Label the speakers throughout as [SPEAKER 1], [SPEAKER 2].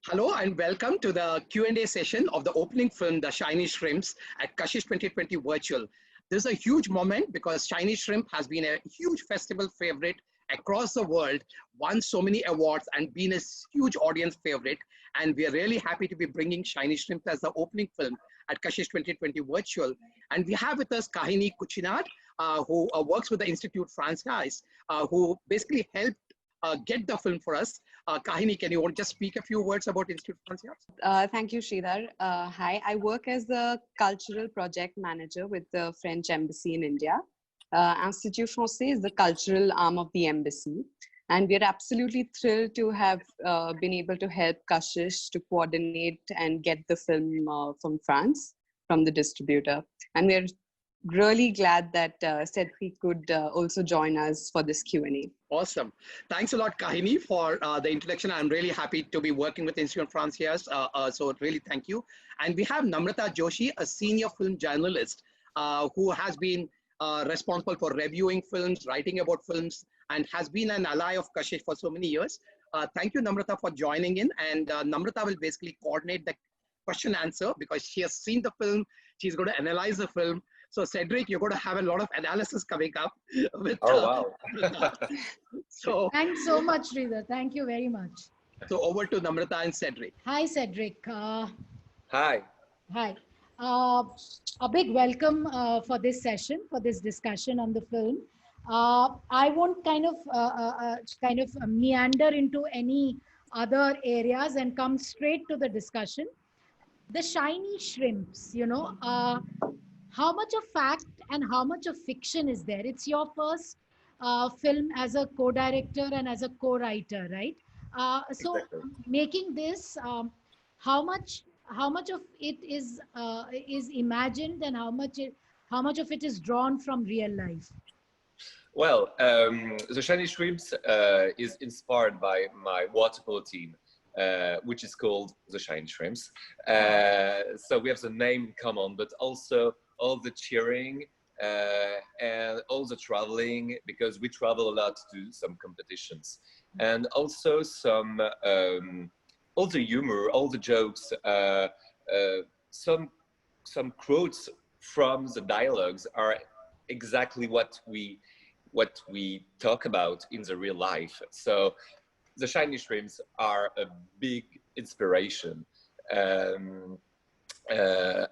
[SPEAKER 1] Hello and welcome to the Q&A session of the opening film, The Shiny Shrimps at KASHISH 2020 Virtual. This is a huge moment because Shiny Shrimp has been a huge festival favorite across the world, won so many awards and been a huge audience favorite. And we are really happy to be bringing Shiny Shrimp as the opening film at KASHISH 2020 Virtual. And we have with us Kahini Kuchinad, who works with the Institute Français, who basically helped get the film for us. Kahini, can you want to just speak a few words about Institute Français?
[SPEAKER 2] Thank you, Sridhar. Hi, I work as the cultural project manager with the French Embassy in India. Institut Français is the cultural arm of the embassy. And we're absolutely thrilled to have been able to help Kashish to coordinate and get the film from France, from the distributor. And we're really glad that Cedric could also join us for this Q&A.
[SPEAKER 1] Awesome. Thanks a lot, Kahini, for the introduction. I'm really happy to be working with Institute Français. So really thank you. And we have Namrata Joshi, a senior film journalist who has been responsible for reviewing films, writing about films, and has been an ally of Kashish for so many years. Thank you, Namrata, for joining in. And Namrata will basically coordinate the question answer because she has seen the film. She's going to analyze the film. So Cedric, you're going to have a lot of analysis coming up. With,
[SPEAKER 3] wow.
[SPEAKER 1] So
[SPEAKER 4] thanks so much, Sridhar. Thank you very much.
[SPEAKER 1] So over to Namrata and Cedric.
[SPEAKER 4] Hi, Cedric.
[SPEAKER 3] Hi.
[SPEAKER 4] Hi. A big welcome for this session, for this discussion on the film. I won't kind of meander into any other areas and come straight to the discussion. The Shiny Shrimps, how much of fact and how much of fiction is there? It's your first film as a co-director and as a co-writer, right? So
[SPEAKER 3] Exactly.
[SPEAKER 4] making this, how much of it is imagined and how much of it is drawn from real life?
[SPEAKER 3] Well, the Shiny Shrimps is inspired by my water polo team, which is called the Shiny Shrimps. So we have the name in common, but also all the cheering and all the traveling, because we travel a lot to do some competitions, and also some all the humor, all the jokes, some quotes from the dialogues are exactly what we talk about in the real life. So the Shiny Shrimps are a big inspiration.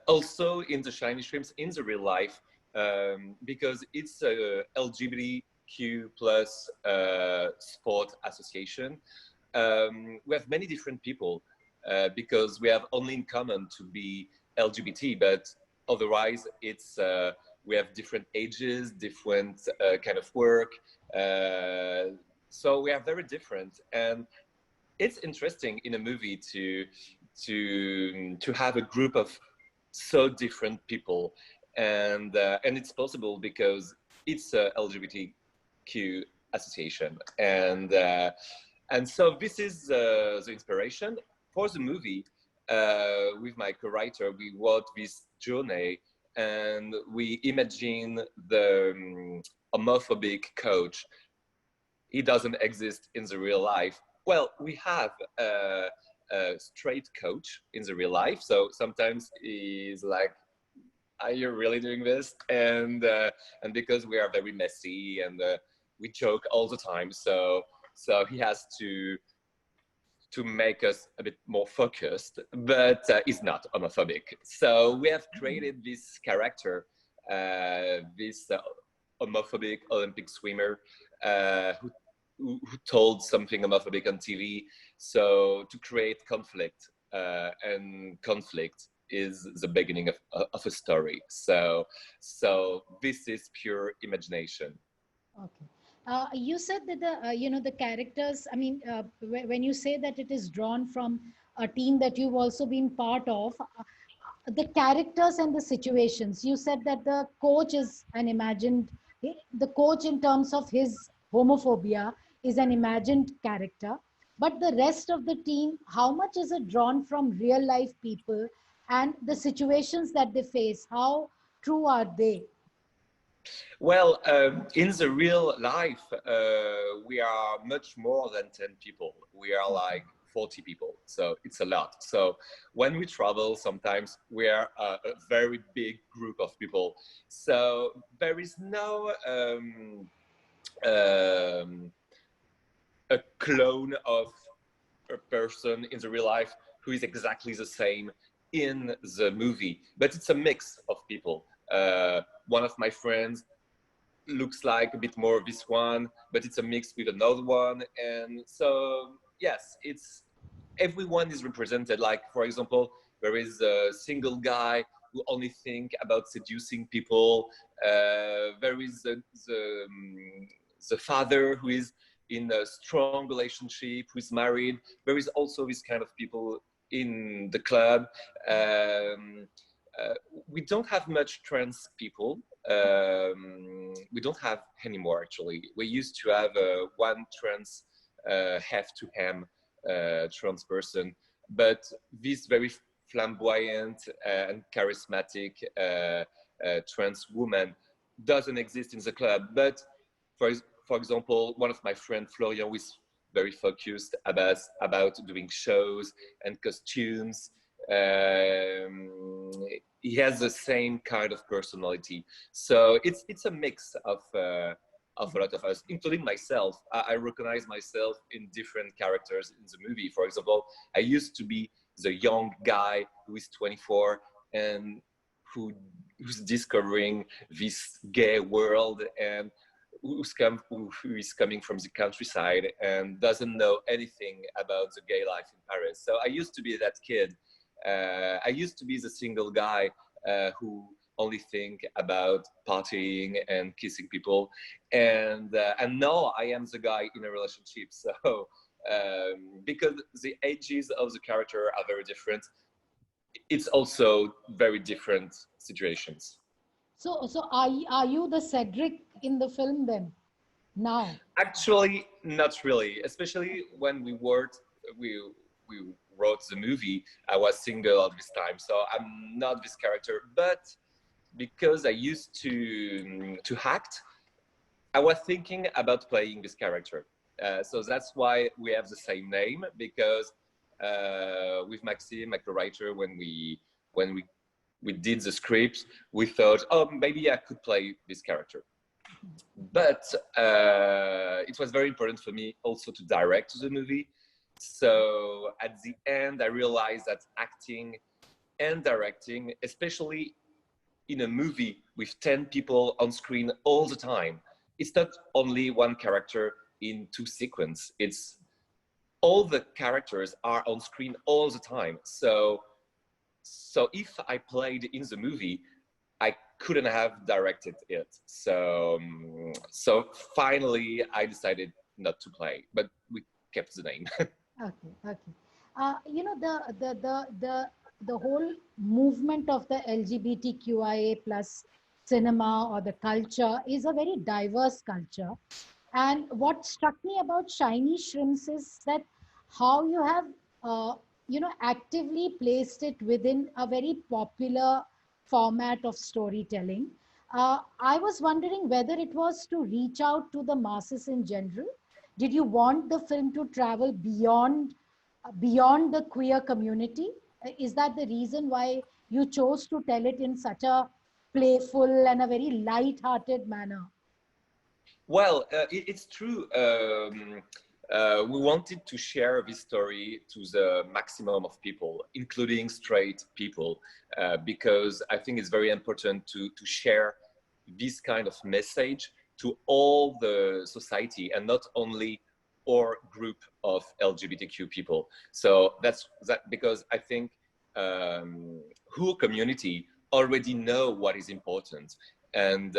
[SPEAKER 3] Also in the Shiny Shrimps in the real life, because it's a LGBTQ plus sport association. We have many different people because we have only in common to be LGBT, but otherwise it's we have different ages, different kind of work. So we are very different, and it's interesting in a movie to have a group of so different people, and it's possible because it's a LGBTQ association, and so this is the inspiration for the movie. With my co-writer, we wrote this journey, and we imagine the homophobic coach. He doesn't exist in the real life. Well, we have a straight coach in the real life, so sometimes he's like, are you really doing this? And because we are very messy and we joke all the time, so he has to make us a bit more focused, but he's not homophobic. So we have created this character, this homophobic Olympic swimmer who told something homophobic on TV. So to create conflict, and conflict is the beginning of a story. So this is pure imagination.
[SPEAKER 4] Okay. You said that the characters, I mean, when you say that it is drawn from a team that you've also been part of, the characters and the situations, you said that the coach is the coach in terms of his homophobia is an imagined character, but the rest of the team, how much is it drawn from real life people and the situations that they face? How true are they?
[SPEAKER 3] Well, in the real life, we are much more than 10 people. We are like 40 people. So it's a lot. So when we travel, sometimes we are a very big group of people. So there is no a clone of a person in the real life who is exactly the same in the movie, but it's a mix of people. One of my friends looks like a bit more of this one, but it's a mix with another one. And so, yes, it's everyone is represented. Like, for example, there is a single guy who only think about seducing people. There is the father who is in a strong relationship, who is married. There is also this kind of people in the club. We don't have much trans people. We don't have anymore, actually. We used to have one trans half to ham trans person, but this very flamboyant and charismatic trans woman doesn't exist in the club. But for example, one of my friends, Florian, who is very focused about doing shows and costumes. He has the same kind of personality. So it's a mix of a lot of us, including myself. I recognize myself in different characters in the movie. For example, I used to be the young guy who is 24 and who's discovering this gay world and who is coming from the countryside and doesn't know anything about the gay life in Paris. So I used to be that kid. I used to be the single guy who only think about partying and kissing people, and now I am the guy in a relationship. So because the ages of the character are very different, it's also very different situations.
[SPEAKER 4] So are you the Cedric in the film then? Now?
[SPEAKER 3] Actually, not really. Especially when we wrote the movie, I was single at this time, so I'm not this character. But because I used to act, I was thinking about playing this character. So that's why we have the same name, because with Maxime, like the writer, when we did the script, we thought, oh, maybe I could play this character. But it was very important for me also to direct the movie. So at the end, I realized that acting and directing, especially in a movie with 10 people on screen all the time, it's not only one character in two sequences. It's all the characters are on screen all the time. So if I played in the movie, I couldn't have directed it. So finally, I decided not to play, but we kept the name.
[SPEAKER 4] Okay. You know, the whole movement of the LGBTQIA plus cinema or the culture is a very diverse culture. And what struck me about Shiny Shrimps is that how you have, actively placed it within a very popular format of storytelling. I was wondering whether it was to reach out to the masses in general. Did you want the film to travel beyond the queer community? Is that the reason why you chose to tell it in such a playful and a very light-hearted manner?
[SPEAKER 3] Well, it's true. We wanted to share this story to the maximum of people, including straight people, because I think it's very important to share this kind of message to all the society and not only our group of LGBTQ people. So that's because I think whole community already know what is important. And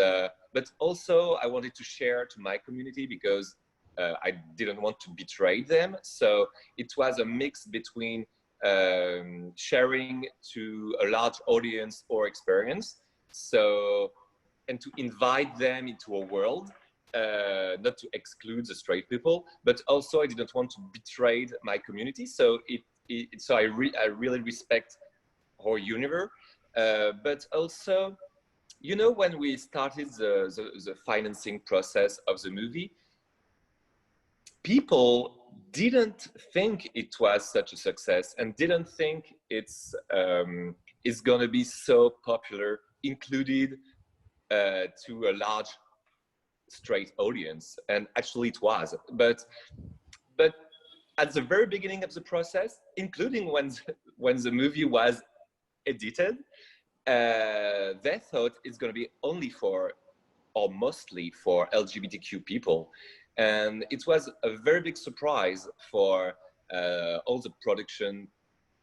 [SPEAKER 3] but also I wanted to share to my community because I didn't want to betray them. So it was a mix between sharing to a large audience or experience. So, and to invite them into a world, not to exclude the straight people, but also I didn't want to betray my community. So I really respect our universe, but also, you know, when we started the financing process of the movie, people didn't think it was such a success and didn't think it's gonna be so popular, included to a large straight audience. And actually it was. But at the very beginning of the process, including when the movie was edited, they thought it's going to be only for, or mostly for, LGBTQ people. And it was a very big surprise for all the production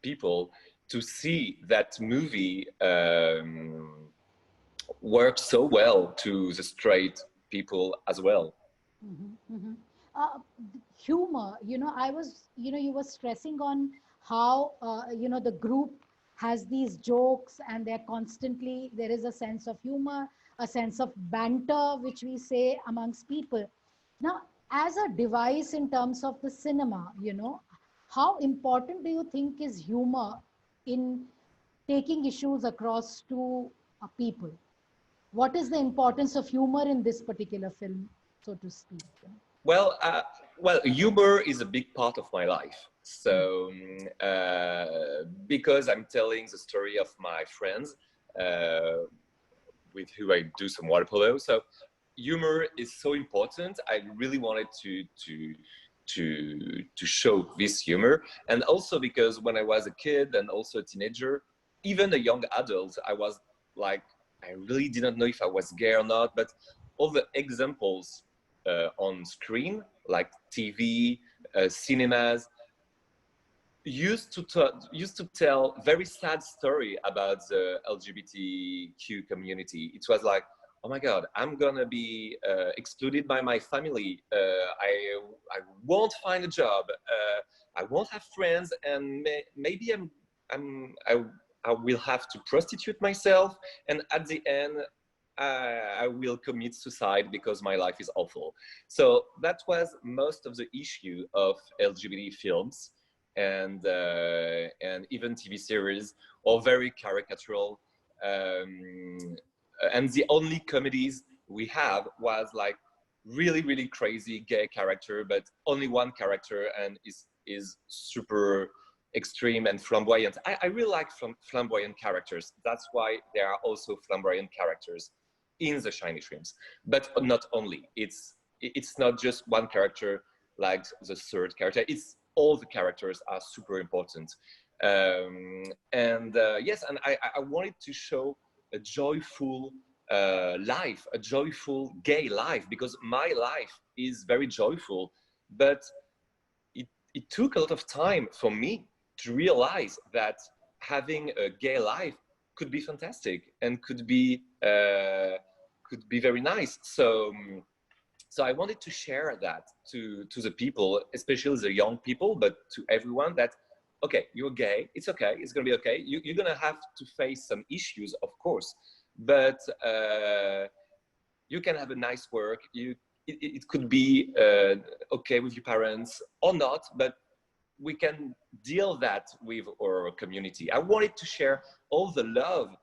[SPEAKER 3] people to see that movie work so well to the straight people as well.
[SPEAKER 4] Mm-hmm, mm-hmm. Humor, I was, you were stressing on how, the group has these jokes and they're constantly, there is a sense of humor, a sense of banter, which we say amongst people. Now, as a device in terms of the cinema, how important do you think is humor in taking issues across to people? What is the importance of humor in this particular film, so to speak?
[SPEAKER 3] Well, humor is a big part of my life. So, because I'm telling the story of my friends with who I do some water polo, so humor is so important. I really wanted to show this humor, and also because when I was a kid and also a teenager, even a young adult, I was like, I really didn't know if I was gay or not. But all the examples on screen, like TV, cinemas, used to tell very sad story about the LGBTQ community. It was like, oh my God, I'm gonna be excluded by my family. I won't find a job. I won't have friends, and maybe I will have to prostitute myself, and at the end, I will commit suicide because my life is awful. So that was most of the issue of LGBT films and even TV series, or very caricatural. And the only comedies we have was like really crazy gay character, but only one character, and is super extreme and flamboyant. I really like flamboyant characters. That's why there are also flamboyant characters in the Shiny Shrimps, but not only. It's not just one character like the third character. It's all the characters are super important. Yes, and I wanted to show a joyful life, a joyful gay life, because my life is very joyful, but it took a lot of time for me to realize that having a gay life could be fantastic and could be very nice. So I wanted to share that to the people, especially the young people, but to everyone, that okay, you're gay, it's okay, it's gonna be okay. You're gonna have to face some issues, of course, but you can have a nice work. It could be okay with your parents or not, but we can deal that with our community. I wanted to share all the love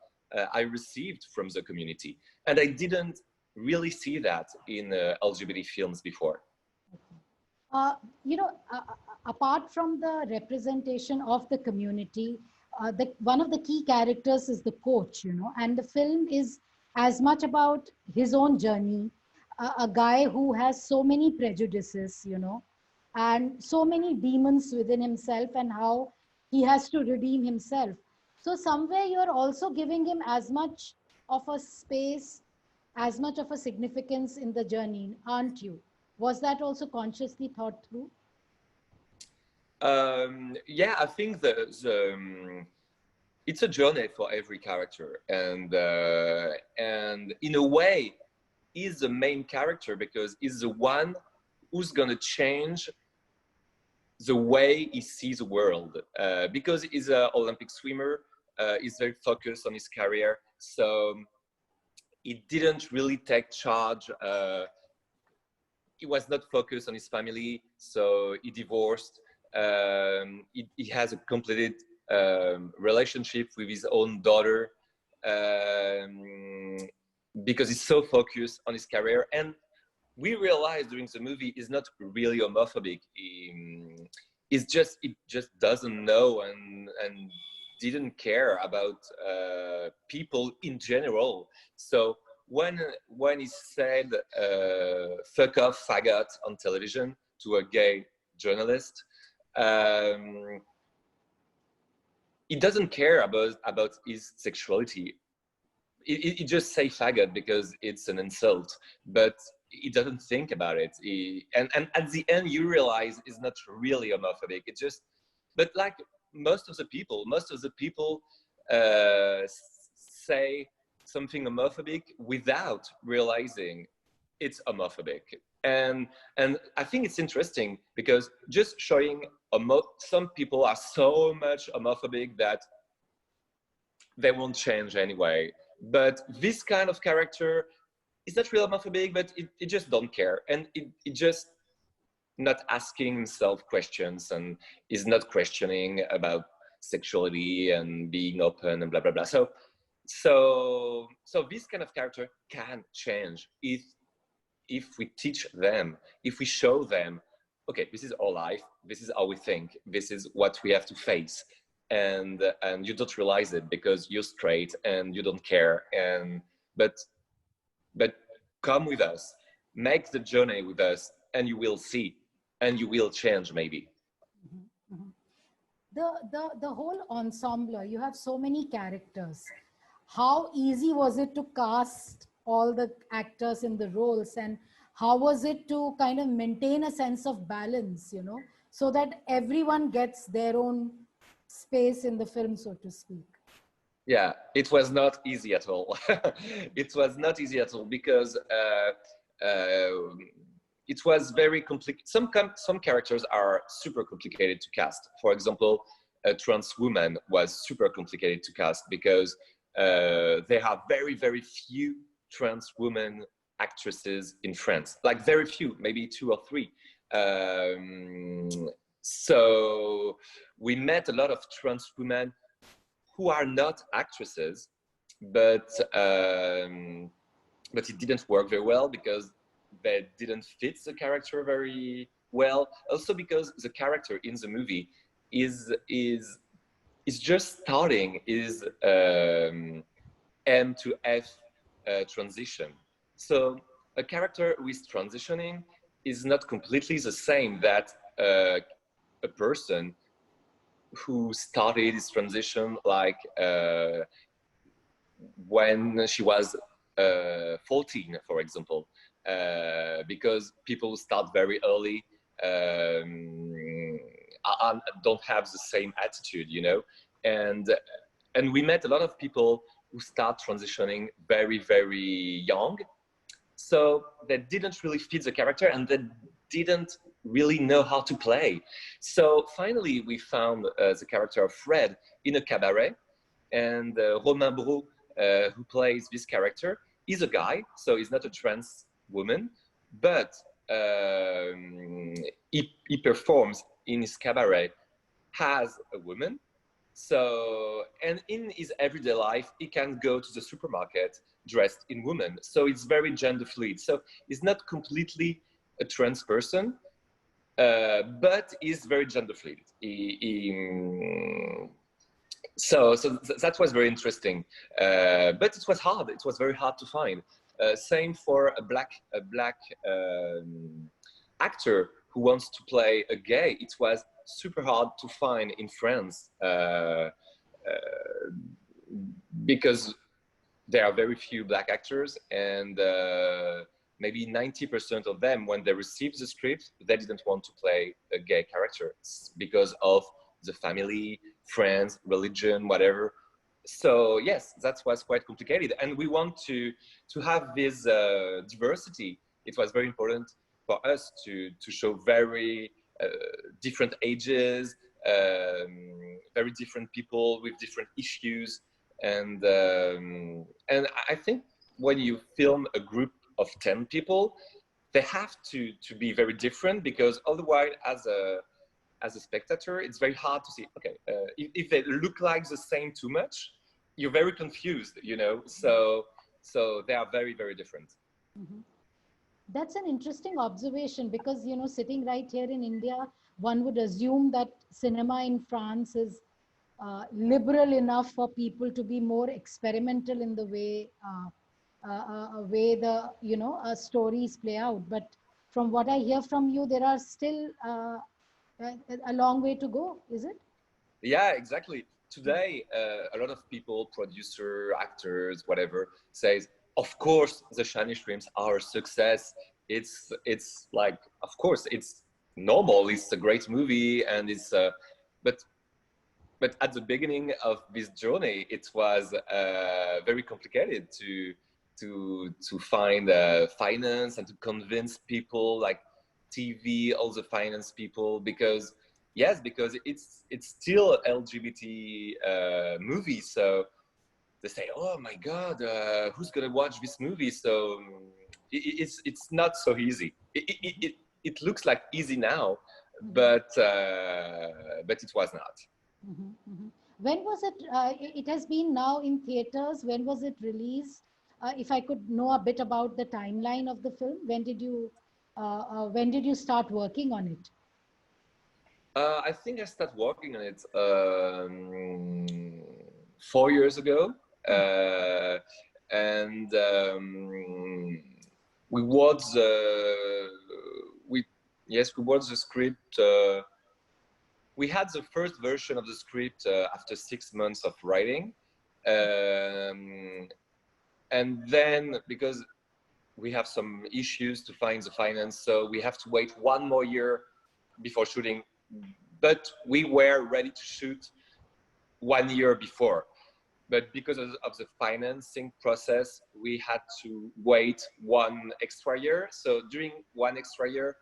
[SPEAKER 3] I received from the community, and I didn't really see that in LGBT films before.
[SPEAKER 4] Uh, Apart from the representation of the community, one of the key characters is the coach, and the film is as much about his own journey, a guy who has so many prejudices, and so many demons within himself, and how he has to redeem himself. So somewhere you're also giving him as much of a space, as much of a significance in the journey, aren't you? Was that also consciously thought through?
[SPEAKER 3] Yeah, I think it's a journey for every character, and in a way, he's the main character because he's the one who's gonna change the way he sees the world. Because he's an Olympic swimmer, he's very focused on his career, so he didn't really take charge. He was not focused on his family, so he divorced. He has a completed relationship with his own daughter because he's so focused on his career. And we realized during the movie is not really homophobic. It just doesn't know and didn't care about people in general. So when he said "fuck off, faggot" on television to a gay journalist, he doesn't care about his sexuality. He just say faggot because it's an insult, but he doesn't think about it. And at the end, you realize it's not really homophobic. It just, but like most of the people say something homophobic without realizing it's homophobic. And I think it's interesting because just showing some people are so much homophobic that they won't change anyway. But this kind of character is not real homophobic, but it just don't care. And it just not asking himself questions and is not questioning about sexuality and being open and blah, blah, blah. So this kind of character can change if we teach them, if we show them, okay, this is our life, this is how we think, this is what we have to face. And you don't realize it because you're straight and you don't care. But come with us, make the journey with us, and you will see, and you will change maybe.
[SPEAKER 4] Mm-hmm. The whole ensemble, you have so many characters. How easy was it to cast all the actors in the roles, and how was it to kind of maintain a sense of balance, you know, so that everyone gets their own space in the film, so to speak?
[SPEAKER 3] Yeah, it was not easy at all. It was not easy at all because it was very complicated. Some characters are super complicated to cast. For example, a trans woman was super complicated to cast because there are very, very few trans women actresses in France. Like very few, maybe 2 or 3. So we met a lot of trans women who are not actresses, but it didn't work very well because they didn't fit the character very well. Also because the character in the movie is just starting his M to F transition. So a character who is transitioning is not completely the same that a person who started his transition like when she was 14, for example, because people start very early and don't have the same attitude, you know. And we met a lot of people who start transitioning very, very young, so they didn't really fit the character and they didn't really know how to play. So finally we found the character of Fred in a cabaret, and Romain Brou, who plays this character, is a guy, so he's not a trans woman, but he performs in his cabaret as a woman. So, and in his everyday life, he can go to the supermarket dressed in woman. So it's very gender fluid. So he's not completely a trans person, but he's very gender fluid. So that was very interesting, but it was hard. It was very hard to find. Same for a black actor who wants to play a gay. It was super hard to find in France because there are very few black actors, and maybe 90% of them, when they received the script, they didn't want to play a gay character because of the family, friends, religion, whatever. So yes, that was quite complicated, and we want to have this diversity. It was very important for us to show very different ages, very different people with different issues, and I think when you film a group of 10 people, they have to be very different, because otherwise, as a spectator, it's very hard to see, okay, if they look like the same too much, you're very confused, you know. So they are very, very different.
[SPEAKER 4] Mm-hmm. That's an interesting observation because, you know, sitting right here in India, one would assume that cinema in France is liberal enough for people to be more experimental in the way the, you know, stories play out. But from what I hear from you, there are still a long way to go, is it?
[SPEAKER 3] Yeah, exactly. Today, a lot of people, producer, actors, whatever, says, of course, the Shiny Shrimps are a success. It's like, of course, it's normal. It's a great movie, and it's but but at the beginning of this journey, it was very complicated to find finance and to convince people like TV, all the finance people, because yes, because it's still LGBT movie, so they say, oh my God, who's gonna watch this movie? So it's not so easy. It looks like easy now, but it was not.
[SPEAKER 4] Mhm, mhm. When was it? It has been now in theaters. When was it released? If I could know a bit about the timeline of the film, when did you start working on it?
[SPEAKER 3] I think I started working on it 4 years ago, and we watched we yes we watched the script. We had the first version of the script after 6 months of writing, and then because we have some issues to find the finance, so we have to wait 1 more year before shooting, but we were ready to shoot 1 year before. But because of the financing process, we had to wait 1 extra year. So during 1 extra year,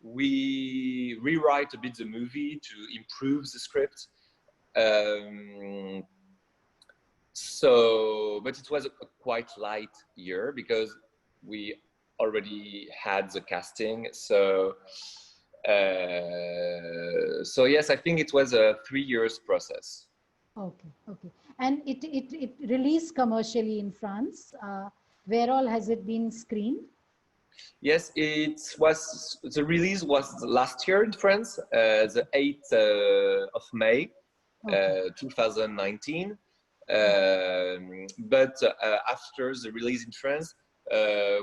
[SPEAKER 3] we rewrite a bit the movie to improve the script. But it was a quite light year because we already had the casting. So yes, I think it was a 3 years process.
[SPEAKER 4] Okay, okay. And it released commercially in France. Where all has it been screened?
[SPEAKER 3] Yes, the release was last year in France, the 8th of May,
[SPEAKER 4] Okay.
[SPEAKER 3] 2019. But after the release in France,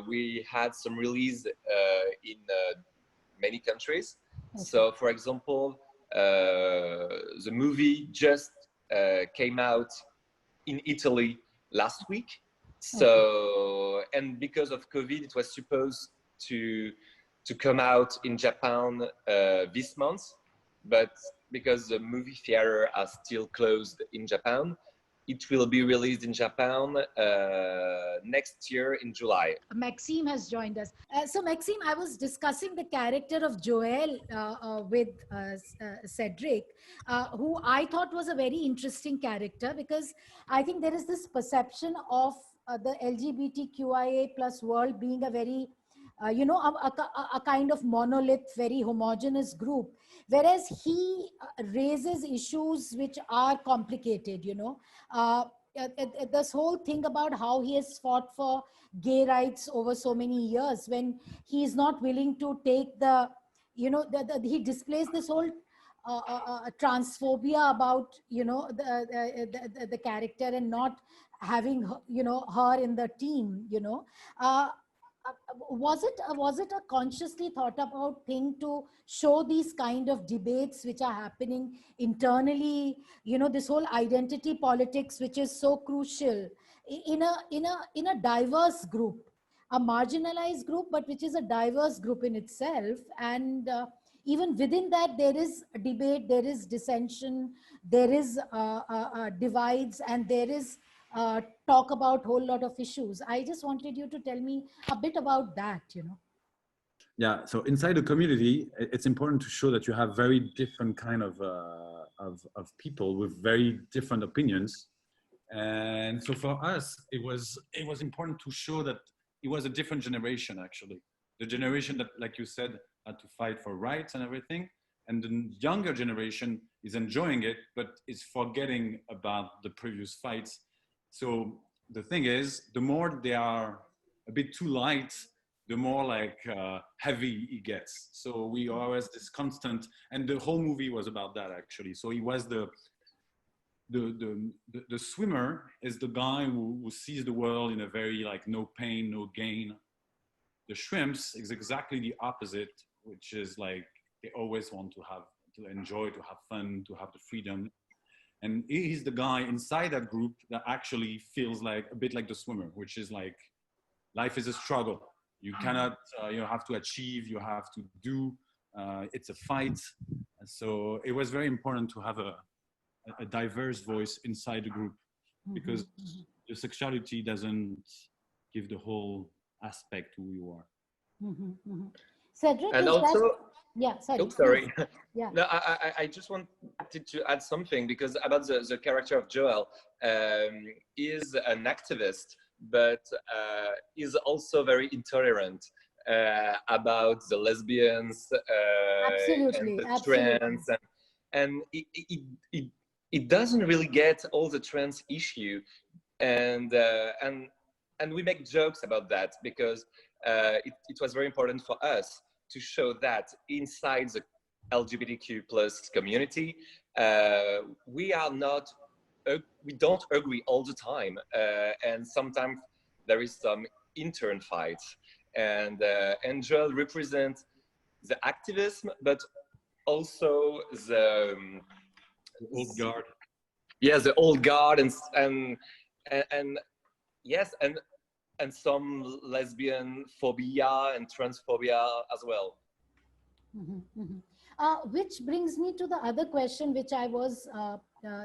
[SPEAKER 3] we had some release in many countries.
[SPEAKER 4] Okay.
[SPEAKER 3] So, for example, the movie just came out in Italy last week. So, and because of COVID, it was supposed to come out in Japan this month, but because the movie theater are still closed in Japan, it will be released in Japan next year in July.
[SPEAKER 4] Maxime has joined us. So, Maxime, I was discussing the character of Joel with Cedric, who I thought was a very interesting character because I think there is this perception of the LGBTQIA plus world being a very a kind of monolith, very homogenous group, whereas he raises issues which are complicated, this whole thing about how he has fought for gay rights over so many years when he is not willing to take he displays this whole transphobia about the character and not having her in the team. Was it a consciously thought about thing to show these kind of debates which are happening internally, this whole identity politics which is so crucial in a diverse group, a marginalized group, but which is a diverse group in itself? And even within that, there is a debate, there is dissension, there is divides, and there is talk about whole lot of issues. I just wanted you to tell me a bit about that.
[SPEAKER 5] Yeah, so inside the community, it's important to show that you have very different kind of people with very different opinions. And so for us, it was important to show that it was a different generation, actually. The generation that, like you said, had to fight for rights and everything. And the younger generation is enjoying it, but is forgetting about the previous fights. So the thing is, the more they are a bit too light, the more like heavy he gets. So we always this constant, and the whole movie was about that actually. So he was the swimmer is the guy who sees the world in a very like no pain, no gain. The shrimps is exactly the opposite, which is like they always want to enjoy, to have fun, to have the freedom. And he's the guy inside that group that actually feels like a bit like the swimmer, which is like life is a struggle. You cannot, you have to achieve, you have to do, it's a fight. So it was very important to have a diverse voice inside the group, because the sexuality doesn't give the whole aspect who you are.
[SPEAKER 4] Cedric,
[SPEAKER 3] And
[SPEAKER 4] is
[SPEAKER 3] also,
[SPEAKER 4] that, yeah, sorry.
[SPEAKER 3] oh, sorry.
[SPEAKER 4] Yeah.
[SPEAKER 3] No, I just wanted to add something, because about the character of Joel, is an activist, but is also very intolerant about the lesbians
[SPEAKER 4] Absolutely,
[SPEAKER 3] and the
[SPEAKER 4] absolutely.
[SPEAKER 3] trans, and it doesn't really get all the trans issue, and we make jokes about that, because it was very important for us to show that inside the LGBTQ plus community, we are not, we don't agree all the time, and sometimes there is some intern fights, and Joel represents the activism, but also the
[SPEAKER 5] Old guard.
[SPEAKER 3] yes, the old guard, and yes, and some lesbian phobia and transphobia as well.
[SPEAKER 4] Which brings me to the other question, which I was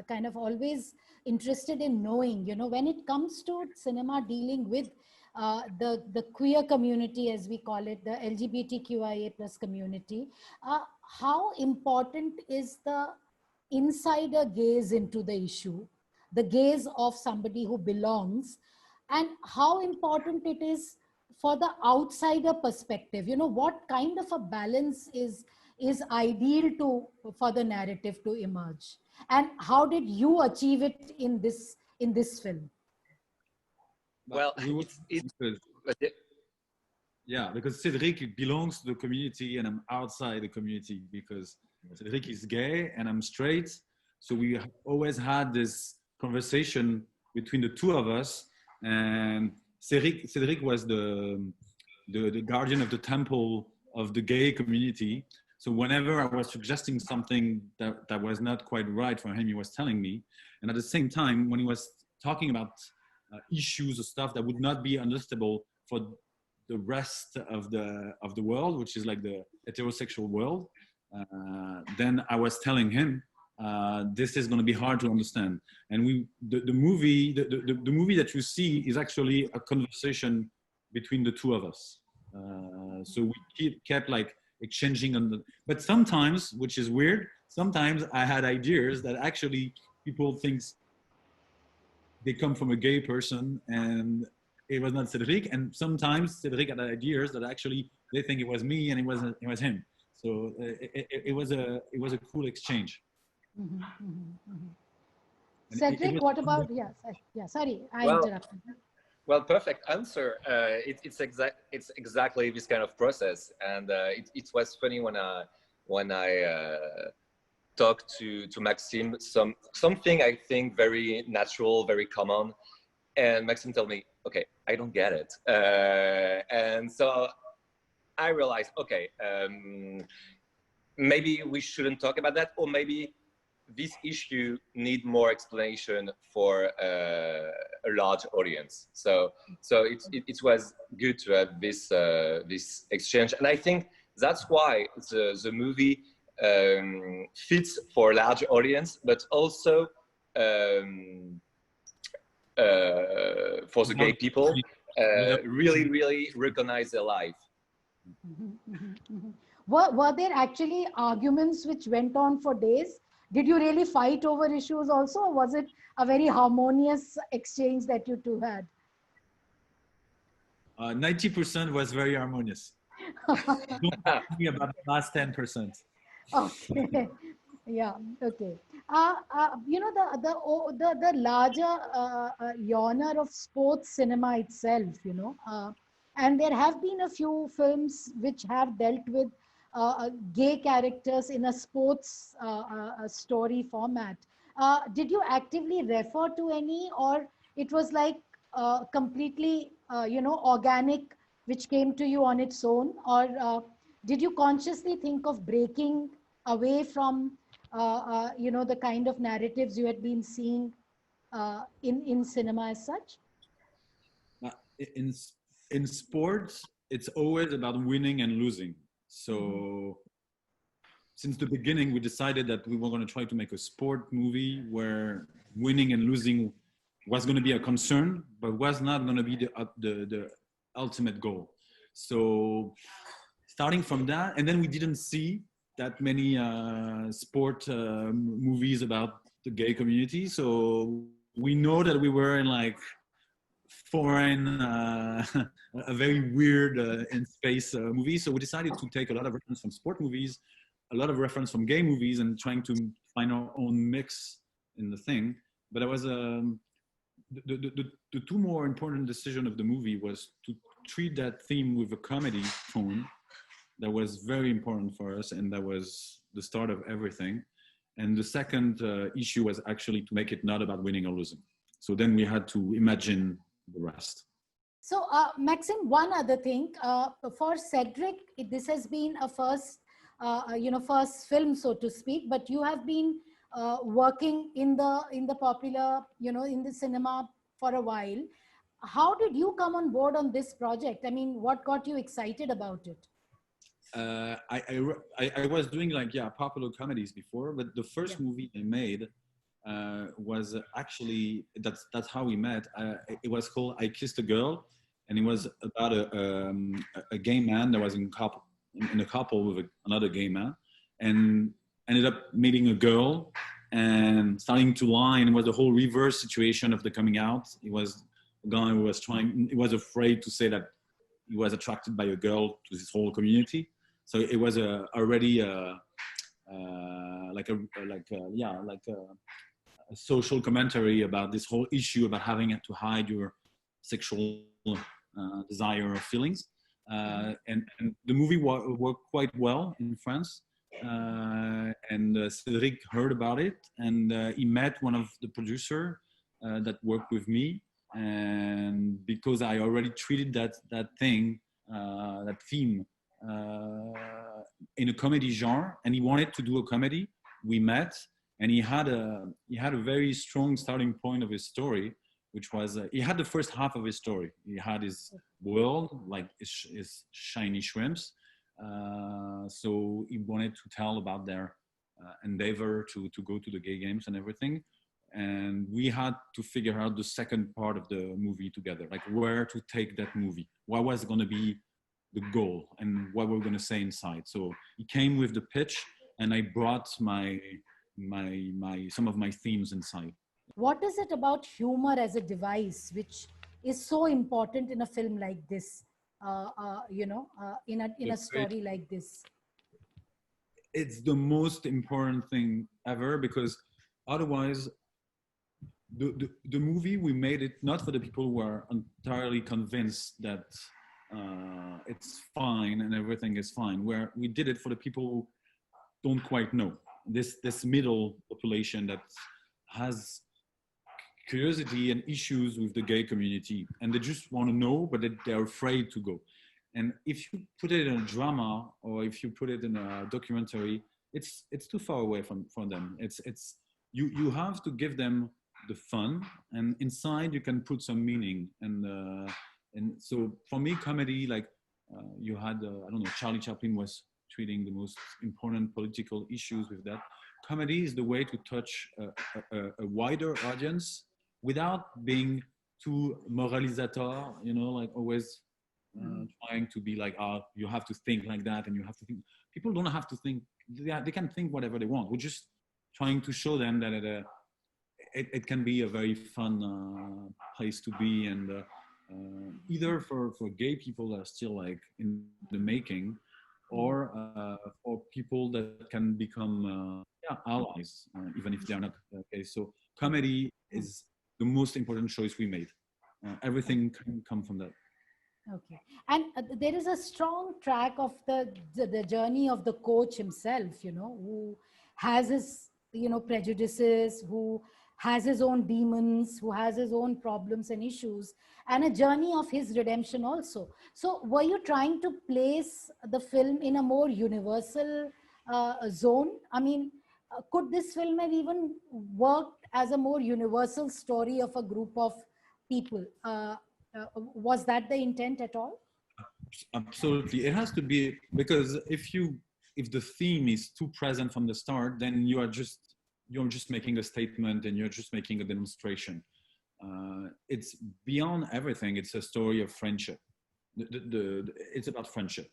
[SPEAKER 4] kind of always interested in knowing, you know, when it comes to cinema dealing with the queer community, as we call it, the LGBTQIA plus community, how important is the insider gaze into the issue, the gaze of somebody who belongs, and how important it is for the outsider perspective? You know, what kind of a balance is ideal to for the narrative to emerge, and how did you achieve it in this film?
[SPEAKER 3] Well,
[SPEAKER 5] yeah, because Cedric belongs to the community and I'm outside the community, because Cedric is gay and I'm straight. So we always had this conversation between the two of us, and Cedric was the guardian of the temple of the gay community. So whenever I was suggesting something that was not quite right for him, he was telling me. And at the same time, when he was talking about issues or stuff that would not be understandable for the rest of the world, which is like the heterosexual world, then I was telling him, this is going to be hard to understand. And the movie that you see is actually a conversation between the two of us. So we kept like exchanging on but sometimes, which is weird, sometimes I had ideas that actually people think they come from a gay person and it was not Cedric, and sometimes Cedric had ideas that actually they think it was me and it was him. So it was a cool exchange.
[SPEAKER 4] Cedric, what about, sorry, I interrupted.
[SPEAKER 3] Well, perfect answer. It's exactly this kind of process, and it was funny when I talked to Maxime something I think very natural, very common, and Maxime told me, okay, I don't get it, and so I realized, okay, maybe we shouldn't talk about that, or maybe this issue need more explanation for a large audience. So it was good to have this exchange, and I think that's why the movie fits for a large audience, but also for the gay people, really recognize their life.
[SPEAKER 4] Were there actually arguments which went on for days? Did you really fight over issues also, or was it a very harmonious exchange that you two had?
[SPEAKER 5] 90% was very harmonious. Don't ask me about the last 10%.
[SPEAKER 4] Okay. Yeah. Okay. You know, the larger genre of sports cinema itself, you know, And there have been a few films which have dealt with gay characters in a sports story format. Did you actively refer to any, or it was like completely, organic, which came to you on its own? Or did you consciously think of breaking away from, the kind of narratives you had been seeing in cinema as such?
[SPEAKER 5] Uh, in in sports, it's always about winning and losing. So since the beginning, we decided that we were going to try to make a sport movie where winning and losing was going to be a concern, but was not going to be the ultimate goal. So starting from that, and then we didn't see that many sport movies about the gay community. So we know that we were in like foreign, a very weird in space movie. So we decided to take a lot of reference from sport movies, a lot of reference from gay movies, and trying to find our own mix in the thing. But I was the two more important decision of the movie was to treat that theme with a comedy tone. That was very important for us, and that was the start of everything. And the second issue was actually to make it not about winning or losing. So then we had to imagine the rest.
[SPEAKER 4] So, Maxime, one other thing for Cedric, this has been a first film, so to speak. But you have been working in the popular, in the cinema for a while. How did you come on board on this project? I mean, what got you excited about it?
[SPEAKER 5] I was doing like popular comedies before, but the first movie I made was actually that's how we met. It was called I Kissed a Girl, and it was about a gay man that was in a couple with another gay man, and ended up meeting a girl and starting to lie. And it was the whole reverse situation of the coming out. It was a guy who was he was afraid to say that he was attracted by a girl to this whole community. So it was already like a social commentary about this whole issue about having to hide your sexual desire or feelings. And the movie worked quite well in France. And Cedric heard about it, and he met one of the producer that worked with me. And because I already treated that thing, that theme, in a comedy genre, and he wanted to do a comedy, we met, and he had a very strong starting point of his story, which was he had the first half of his story. He had his world, like his shiny shrimps. So he wanted to tell about their endeavor to go to the gay games and everything. And we had to figure out the second part of the movie together, like where to take that movie. What was going to be the goal and what we're going to say inside. So he came with the pitch, and I brought my some of my themes inside.
[SPEAKER 4] What is it about humor as a device which is so important in a film like this? In a story like this.
[SPEAKER 5] It's the most important thing ever, because otherwise the movie, we made it not for the people who are entirely convinced that it's fine and everything is fine, where we did it for the people who don't quite know, this middle population that has curiosity and issues with the gay community, and they just want to know, but they're afraid to go. And if you put it in a drama, or if you put it in a documentary, it's too far away from them. It's you have to give them the fun, and inside you can put some meaning. And so for me, comedy, like you had, I don't know, Charlie Chaplin was treating the most important political issues with that. Comedy is the way to touch a wider audience without being too moralizateur, like always trying to be like, you have to think like that, and you have to think. People don't have to think. They can think whatever they want. We're just trying to show them that it can be a very fun place to be, and either for gay people that are still like in the making, or for people that can become allies, even if they're not gay. So comedy is the most important choice we made. Everything can come from that.
[SPEAKER 4] Okay. And there is a strong track of the journey of the coach himself, you know, who has his, you know, prejudices, who has his own demons, who has his own problems and issues, and a journey of his redemption also. So were you trying to place the film in a more universal zone? I mean, could this film have even worked as a more universal story of a group of people? Was that the intent at all?
[SPEAKER 5] Absolutely, it has to be, because if the theme is too present from the start, then you're just making a statement and you're just making a demonstration. It's beyond everything. It's a story of friendship. It's about friendship.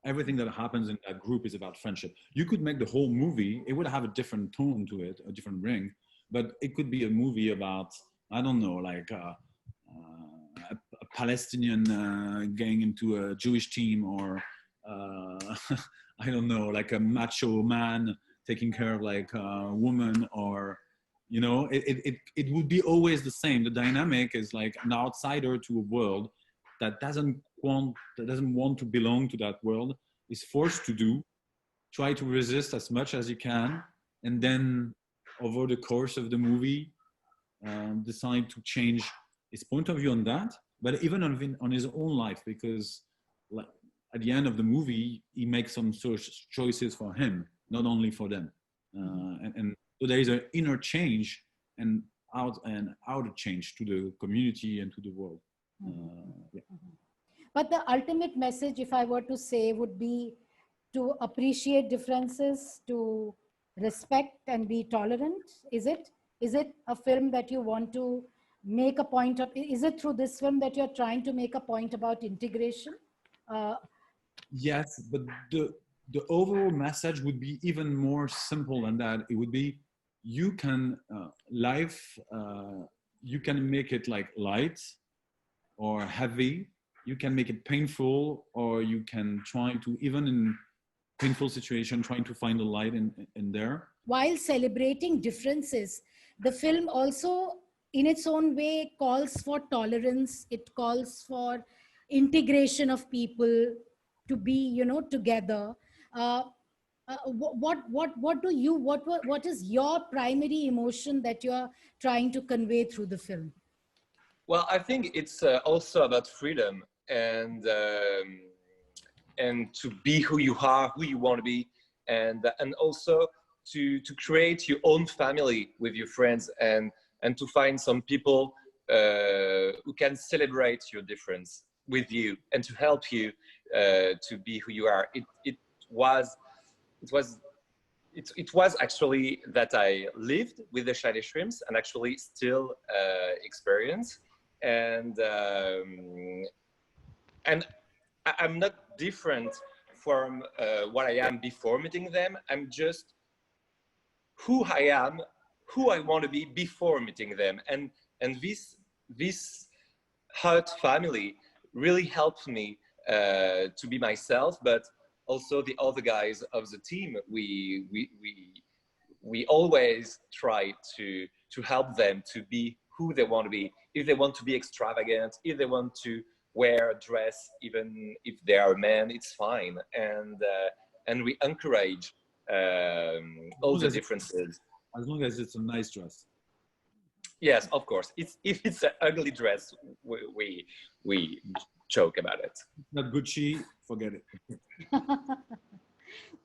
[SPEAKER 5] Everything that happens in that group is about friendship. You could make the whole movie, it would have a different tone to it, a different ring, but it could be a movie about, I don't know, like a Palestinian getting into a Jewish team, or I don't know, like a macho man taking care of like a woman, or you know, it would be always the same. The dynamic is like an outsider to a world that doesn't want to belong to that world, is forced to try to resist as much as you can, and then over the course of the movie decide to change his point of view on that, but even on his own life, because like, at the end of the movie, he makes some sort of choices for him, not only for them. And so there is an inner change and outer change to the community and to the world. Yeah.
[SPEAKER 4] But the ultimate message, if I were to say, would be to appreciate differences, to respect and be tolerant. Is it? Is it a film that you want to make a point of? Is it through this film that you're trying to make a point about integration?
[SPEAKER 5] Yes, but the overall message would be even more simple than that. It would be, you can you can make it like light or heavy. You can make it painful, or you can try to, even in painful situation, trying to find the light in there.
[SPEAKER 4] While celebrating differences, the film also, in its own way, calls for tolerance. It calls for integration of people to be, you know, together. Uh, what is your primary emotion that you are trying to convey through the film?
[SPEAKER 3] Well, I think it's also about freedom and to be who you are, who you want to be, and also to create your own family with your friends, and to find some people who can celebrate your difference with you and to help you to be who you are. It was actually that I lived with the shiny shrimps and actually still experience, and I'm not different from what I am before meeting them. I'm just who I am, who I want to be before meeting them, and this hut family really helped me to be myself, but also the other guys of the team. We always try to help them to be who they want to be. If they want to be extravagant, if they want to wear a dress, even if they are men, it's fine. And we encourage all the differences.
[SPEAKER 5] As long as it's a nice dress.
[SPEAKER 3] Yes, of course. If it's an ugly dress, we joke about it.
[SPEAKER 5] Not Gucci, forget it.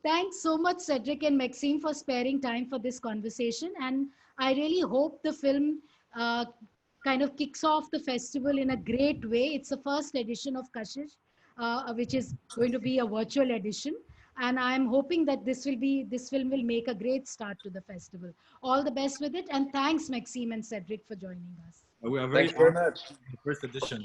[SPEAKER 4] Thanks so much, Cedric and Maxime, for sparing time for this conversation. And I really hope the film kind of kicks off the festival in a great way. It's the first edition of Kashish, which is going to be a virtual edition. And I'm hoping that this film will make a great start to the festival. All the best with it. And thanks, Maxime and Cedric, for joining us.
[SPEAKER 5] We are very
[SPEAKER 3] Thank you very much.
[SPEAKER 5] The first edition.